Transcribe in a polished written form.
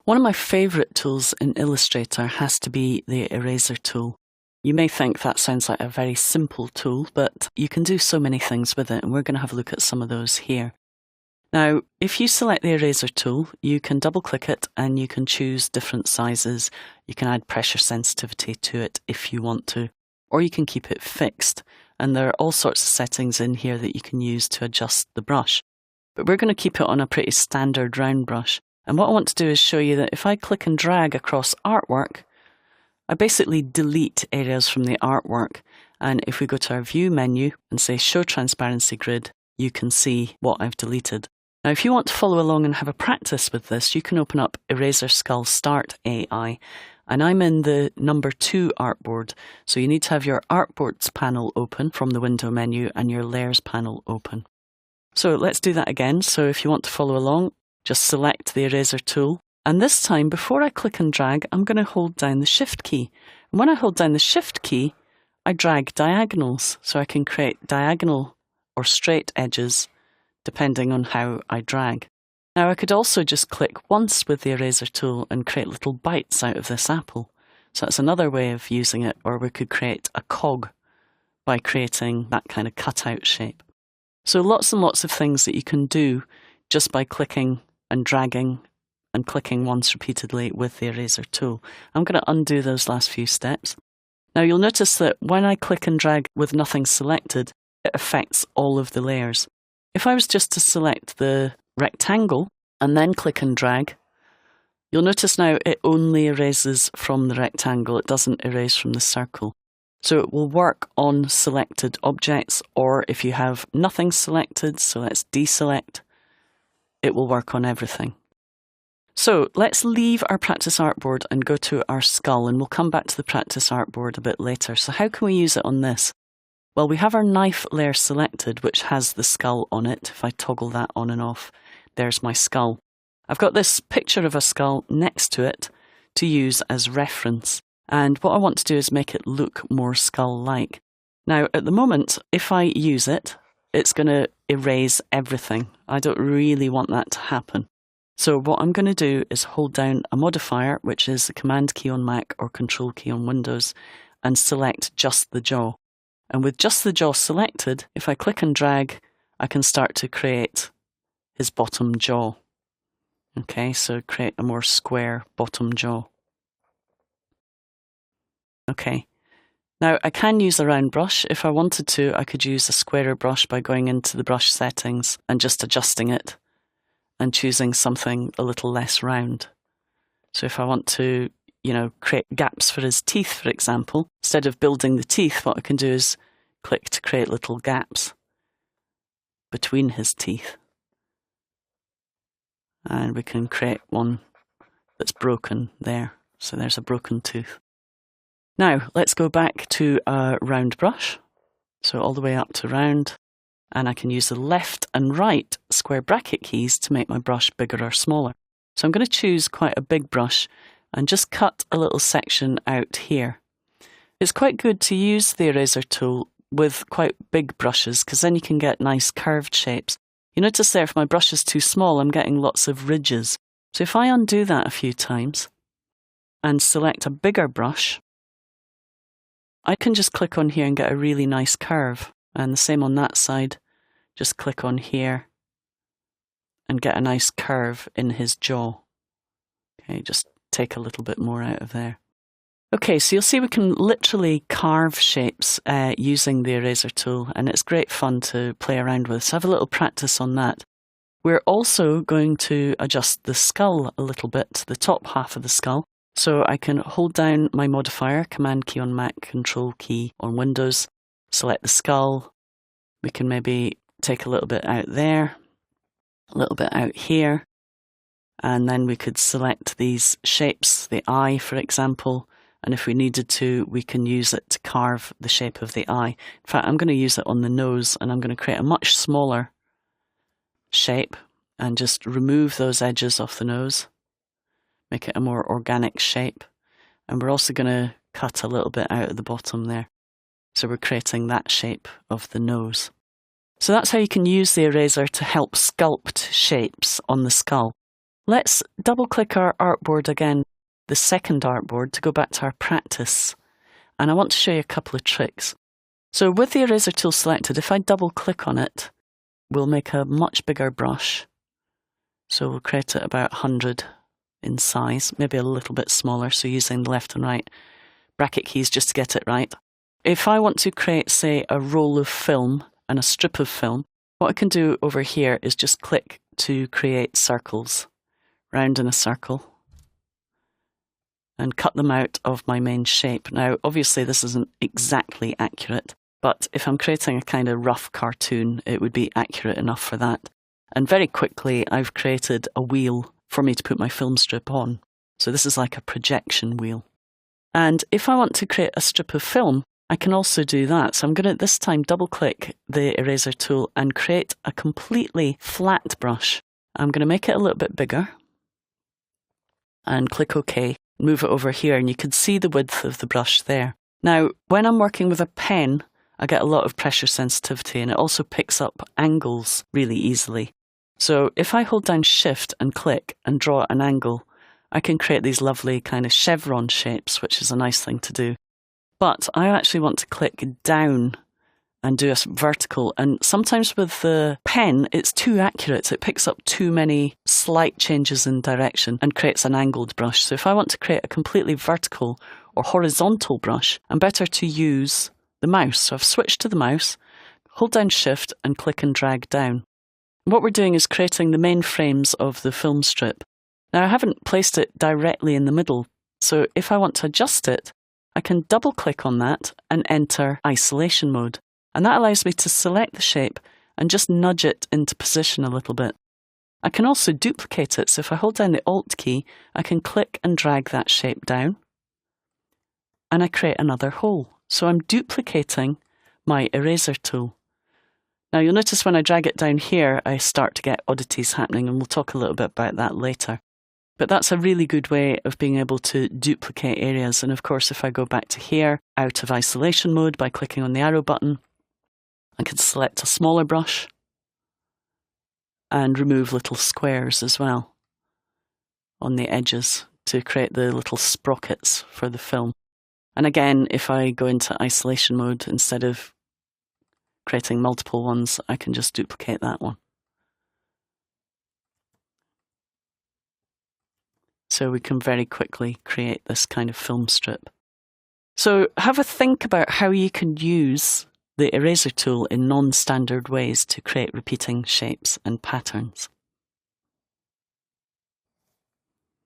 One of my favourite tools in Illustrator has to be the eraser tool. You may think that sounds like a very simple tool, but you can do so many things with it, and we're going to have a look at some of those here. Now, if you select the eraser tool, you can double-click it and you can choose different sizes. You can add pressure sensitivity to it if you want to, or you can keep it fixed. And there are all sorts of settings in here that you can use to adjust the brush. But we're going to keep it on a pretty standard round brush. And what I want to do is show you that if I click and drag across artwork, I basically delete areas from the artwork. And if we go to our View menu and say Show Transparency Grid, you can see what I've deleted. Now, if you want to follow along and have a practice with this, you can open up Eraser Skull Start AI. And I'm in the number 2 artboard. So you need to have your artboards panel open from the window menu and your layers panel open. So let's do that again. So if you want to follow along, just select the eraser tool. And this time, before I click and drag, I'm going to hold down the Shift key. And when I hold down the Shift key, I drag diagonals. So I can create diagonal or straight edges depending on how I drag. Now I could also just click once with the eraser tool and create little bites out of this apple. So that's another way of using it, or we could create a cog by creating that kind of cutout shape. So lots and lots of things that you can do just by clicking and dragging and clicking once repeatedly with the eraser tool. I'm going to undo those last few steps. Now you'll notice that when I click and drag with nothing selected, it affects all of the layers. If I was just to select the rectangle and then click and drag, you'll notice now it only erases from the rectangle, it doesn't erase from the circle. So it will work on selected objects, or if you have nothing selected, so let's deselect, it will work on everything. So let's leave our practice artboard and go to our skull, and we'll come back to the practice artboard a bit later. So how can we use it on this? Well, we have our knife layer selected, which has the skull on it. If I toggle that on and off, there's my skull. I've got this picture of a skull next to it to use as reference. And what I want to do is make it look more skull-like. Now, at the moment, if I use it, it's going to erase everything. I don't really want that to happen. So what I'm going to do is hold down a modifier, which is the Command key on Mac or Control key on Windows, and select just the jaw. And with just the jaw selected, if I click and drag, I can start to create his bottom jaw. Okay, so create a more square bottom jaw. Okay, now I can use a round brush. If I wanted to, I could use a squarer brush by going into the brush settings and just adjusting it and choosing something a little less round. So if I want to, create gaps for his teeth, for example, instead of building the teeth, what I can do is click to create little gaps between his teeth. And we can create one that's broken there. So there's a broken tooth. Now, let's go back to a round brush. So all the way up to round. And I can use the left and right square bracket keys to make my brush bigger or smaller. So I'm going to choose quite a big brush and just cut a little section out here. It's quite good to use the eraser tool with quite big brushes, because then you can get nice curved shapes. You notice there, if my brush is too small, I'm getting lots of ridges. So if I undo that a few times and select a bigger brush, I can just click on here and get a really nice curve. And the same on that side, just click on here and get a nice curve in his jaw. Okay, just take a little bit more out of there. Okay, so you'll see we can literally carve shapes using the eraser tool, and it's great fun to play around with. So have a little practice on that. We're also going to adjust the skull a little bit, the top half of the skull. So I can hold down my modifier, Command key on Mac, Control key on Windows, select the skull. We can maybe take a little bit out there, a little bit out here, and then we could select these shapes, the eye, for example. And if we needed to, we can use it to carve the shape of the eye. In fact, I'm going to use it on the nose, and I'm going to create a much smaller shape and just remove those edges off the nose, make it a more organic shape. And we're also going to cut a little bit out at the bottom there. So we're creating that shape of the nose. So that's how you can use the eraser to help sculpt shapes on the skull. Let's double click our artboard again, the second artboard, to go back to our practice. And I want to show you a couple of tricks. So with the eraser tool selected, if I double click on it, we'll make a much bigger brush. So we'll create it about 100 in size, maybe a little bit smaller, so using the left and right bracket keys just to get it right. If I want to create, say, a roll of film and a strip of film, what I can do over here is just click to create circles, round in a circle, and cut them out of my main shape. Now, obviously this isn't exactly accurate, but if I'm creating a kind of rough cartoon, it would be accurate enough for that. And very quickly, I've created a wheel for me to put my film strip on. So this is like a projection wheel. And if I want to create a strip of film, I can also do that. So I'm going to this time double click the eraser tool and create a completely flat brush. I'm going to make it a little bit bigger and click OK. Move it over here and you can see the width of the brush there. Now, when I'm working with a pen, I get a lot of pressure sensitivity and it also picks up angles really easily. So if I hold down Shift and click and draw an angle, I can create these lovely kind of chevron shapes, which is a nice thing to do. But I actually want to click down and do a vertical. And sometimes with the pen, it's too accurate. It picks up too many slight changes in direction and creates an angled brush. So if I want to create a completely vertical or horizontal brush, I'm better to use the mouse. So I've switched to the mouse, hold down Shift and click and drag down. And what we're doing is creating the main frames of the film strip. Now I haven't placed it directly in the middle. So if I want to adjust it, I can double click on that and enter isolation mode. And that allows me to select the shape and just nudge it into position a little bit. I can also duplicate it. So if I hold down the Alt key, I can click and drag that shape down. And I create another hole. So I'm duplicating my eraser tool. Now you'll notice when I drag it down here, I start to get oddities happening, and we'll talk a little bit about that later. But that's a really good way of being able to duplicate areas. And of course, if I go back to here, out of isolation mode by clicking on the arrow button, I can select a smaller brush and remove little squares as well on the edges to create the little sprockets for the film. And again, if I go into isolation mode, instead of creating multiple ones, I can just duplicate that one. So we can very quickly create this kind of film strip. So have a think about how you can use the eraser tool in non-standard ways to create repeating shapes and patterns.